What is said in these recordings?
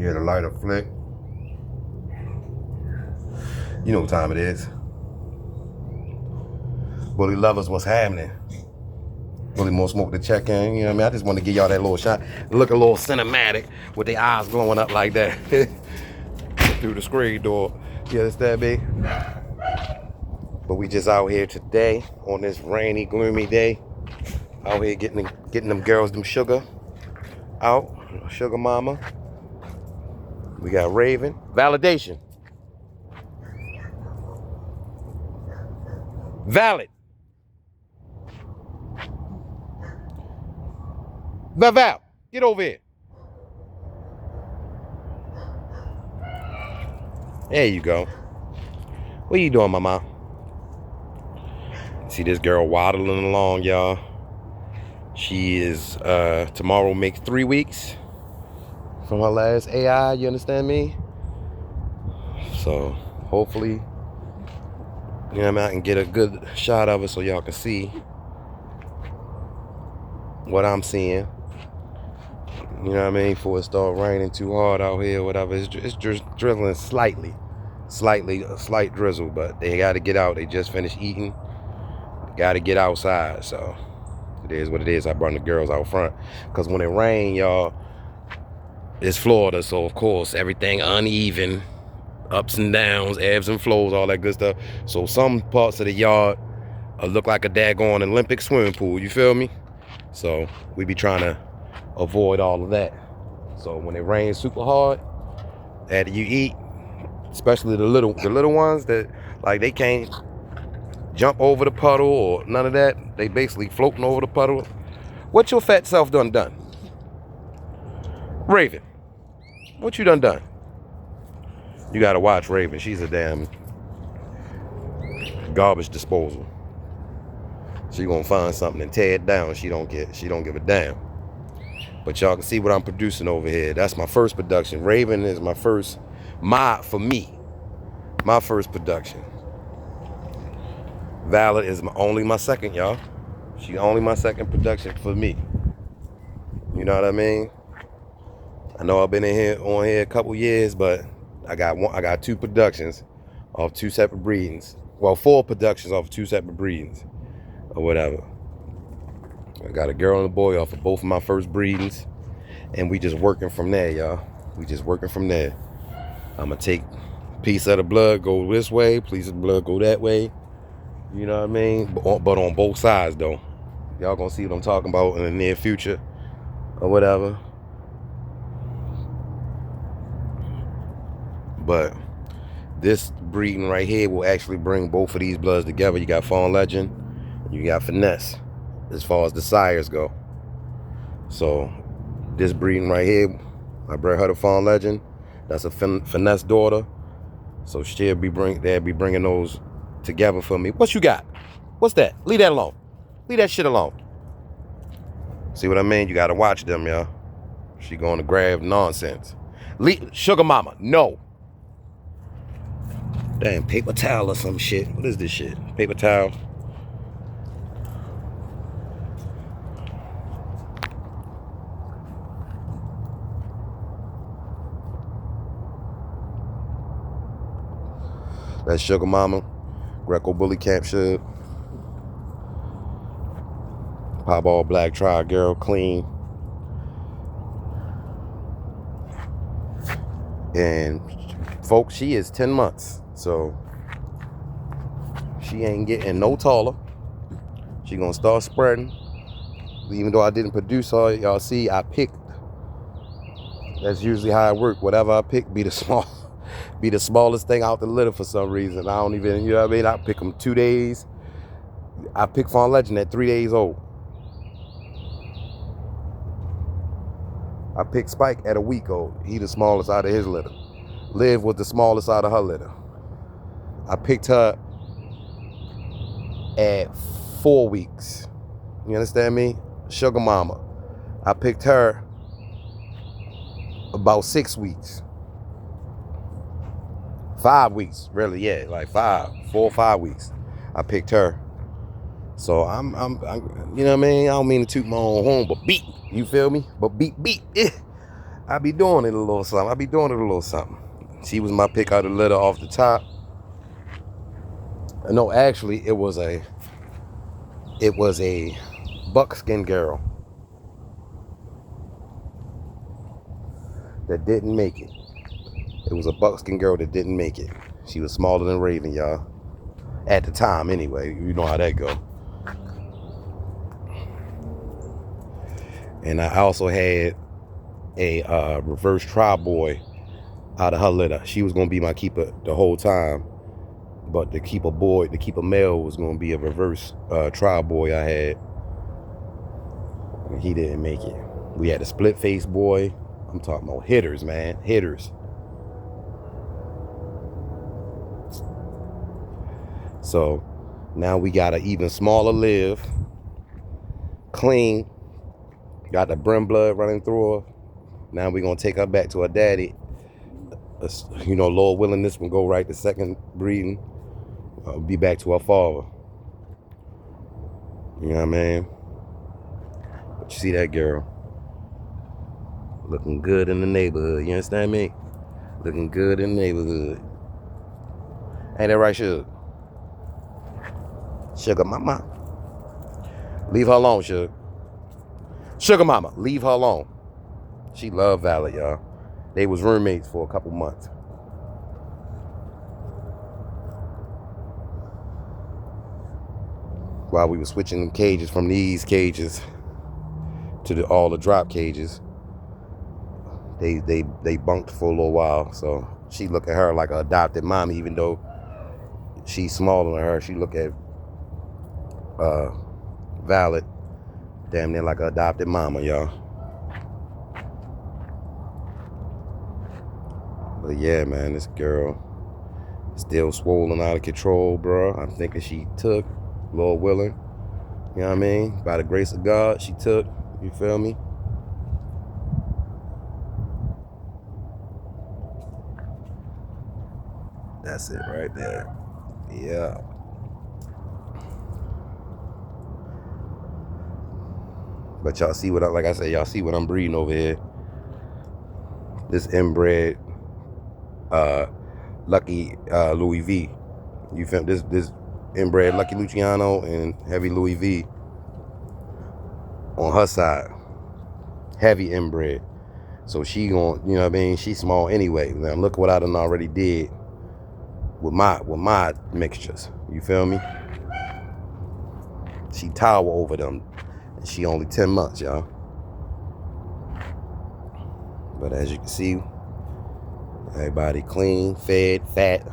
Yeah, the lighter flick. You know what time it is. Bully lovers, what's happening? Bully more smoke to check in, you know what I mean? I just want to give y'all that little shot. Look a little cinematic with their eyes glowing up like that. Through the screen door. You understand me? But we just out here today on this rainy, gloomy day. Out here getting them girls them sugar out. Sugar mama. We got Raven. Validation. Valid. Val, get over here. There you go. What you doing, mama? See this girl waddling along, y'all. She is, tomorrow makes 3 weeks from her last AI, you understand me? So, hopefully, you know what I mean, I can get a good shot of her so y'all can see what I'm seeing. You know what I mean? Before it start raining too hard out here or whatever. It's just drizzling slightly. A slight drizzle, but they got to get out. They just finished eating. Got to get outside, so it is what it is. I brought the girls out front because when it rain, y'all, it's Florida, so of course everything uneven, ups and downs, ebbs and flows, all that good stuff. So some parts of the yard look like a daggone Olympic swimming pool. You feel me? So we be trying to avoid all of that. So when it rains super hard, after you eat, especially the little ones that like they can't jump over the puddle or none of that. They basically floating over the puddle. What your fat self done? Raven, what you done? You gotta watch Raven. She's a damn garbage disposal. She gonna find something and tear it down. She don't give a damn. But y'all can see what I'm producing over here. That's my first production. Raven is my first, my first production. Valid is only my second, y'all. She only my second production for me. You know what I mean? I know I've been on here a couple years, but I got 2 productions of 2 separate breedings. Well, 4 productions of 2 separate breedings, or whatever. I got a girl and a boy off of both of my first breedings, and we just working from there, y'all. We just working from there. I'm gonna take a piece of the blood, go this way, piece of the blood, go that way. You know what I mean? But on both sides, though. Y'all gonna see what I'm talking about in the near future, or whatever. But this breeding right here will actually bring both of these bloods together. You got Fawn Legend, you got Finesse, as far as the sires go. So this breeding right here, I bred her to Fawn Legend. That's a Finesse daughter. So they'll be bringing those together for me. What you got? What's that? Leave that alone. Leave that shit alone. See what I mean? You gotta watch them, y'all. She going to grab nonsense. Sugar mama, no. Damn, paper towel or some shit. What is this shit? Paper towel. That's Sugar Mama. Greco Bully captured. Piebald Black Tri Girl clean. And folks, she is 10 months. So she ain't getting no taller. She gonna start spreading. Even though I didn't produce her, y'all see I picked. That's usually how it works. Whatever I pick be the smallest thing out the litter for some reason. I don't even, you know what I mean? I pick them 2 days. I picked Fawn Legend at 3 days old. I picked Spike at a week old. He the smallest out of his litter. Liv was the smallest out of her litter. I picked her at 4 weeks. You understand me? Sugar Mama. I picked her about 6 weeks. 5 weeks, really, yeah, like 4 or 5 weeks. I picked her. So I'm you know what I mean? I don't mean to toot my own horn, but beat, you feel me? But beat, yeah. I be doing it a little something. I be doing it a little something. She was my pick out of the litter off the top. No, actually, it was a buckskin girl that didn't make it. It was a buckskin girl that didn't make it. She was smaller than Raven, y'all. At the time, anyway. You know how that go. And I also had a reverse tri-boy out of her litter. She was gonna be my keeper the whole time, but the keeper male was gonna be a reverse tri-boy I had, and he didn't make it. We had a split face boy. I'm talking about hitters, man, hitters. So now we got an even smaller live, clean, got the brim blood running through her. Now we're gonna take her back to her daddy. You know, Lord willing, this one go right the second breeding. Be back to her father. You know what I mean? But you see that girl looking good in the neighborhood. You understand me? Looking good in the neighborhood. Ain't that right, Sugar? Sugar mama. Leave her alone, Sugar. Sugar mama, leave her alone. She loved Violet, y'all. They was roommates for a couple months. While we were switching them cages from these cages to all the drop cages, they bunked for a little while. So she look at her like an adopted mommy, even though she's smaller than her. She look at Violet damn near like an adopted mama, y'all. But yeah, man, this girl still swollen out of control, bro. I'm thinking she took, Lord willing. You know what I mean? By the grace of God, she took. You feel me? That's it right there. Yeah. But y'all see what like I said, y'all see what I'm breeding over here. This inbred Lucky Louis V. You feel this inbred Lucky Luciano and heavy Louis V on her side. Heavy inbred. So she gon', you know what I mean? She's small anyway. Now look what I done already did with my mixtures. You feel me? She tower over them. And she only 10 months, y'all. But as you can see, everybody clean, fed, fat.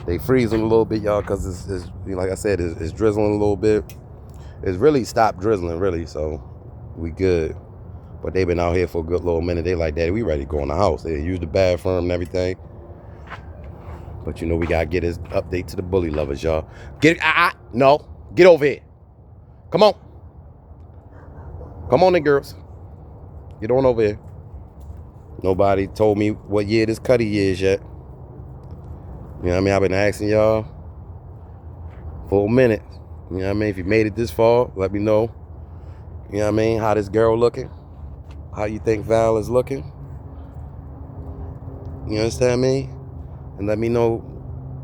They freezing a little bit, y'all, because it's like I said, it's drizzling a little bit. It's really stopped drizzling, really, so we good. But they've been out here for a good little minute. They like, Daddy, we ready to go in the house. They use the bathroom and everything. But you know, we gotta get his update to the bully lovers, y'all. Get no, get over here. Come on. Come on then, girls. Get on over here. Nobody told me what year this Cuddy is yet. You know what I mean? I've been asking y'all for a minute. You know what I mean? If you made it this far, let me know. You know what I mean? How this girl looking? How you think Val is looking? You understand me? And let me know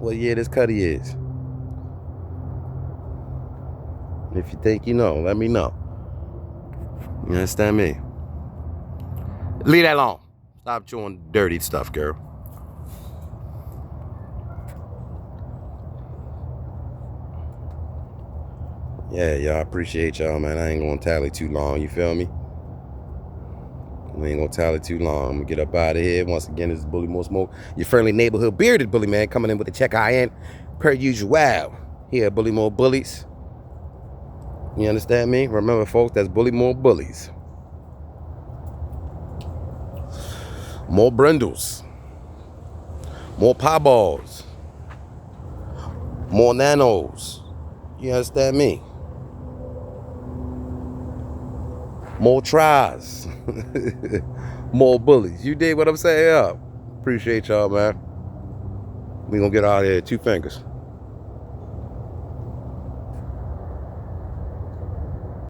what year this Cuddy is. If you think you know, let me know. You understand me? Leave that alone. Stop chewing dirty stuff, girl. Yeah, y'all, appreciate y'all, man. I ain't gonna tally too long, you feel me? We ain't gonna tally too long. I'm gonna get up out of here. Once again, this is Bully More Smoke, your friendly neighborhood bearded bully man, coming in with the check I in, per usual. Here, Bully More Bullies. You understand me? Remember, folks, that's Bully More Bullies. More brindles. More pie balls. More nanos. You understand me? More tries. More bullies. You dig what I'm saying? Yeah. Appreciate y'all, man. We gonna get out of here. 2 fingers.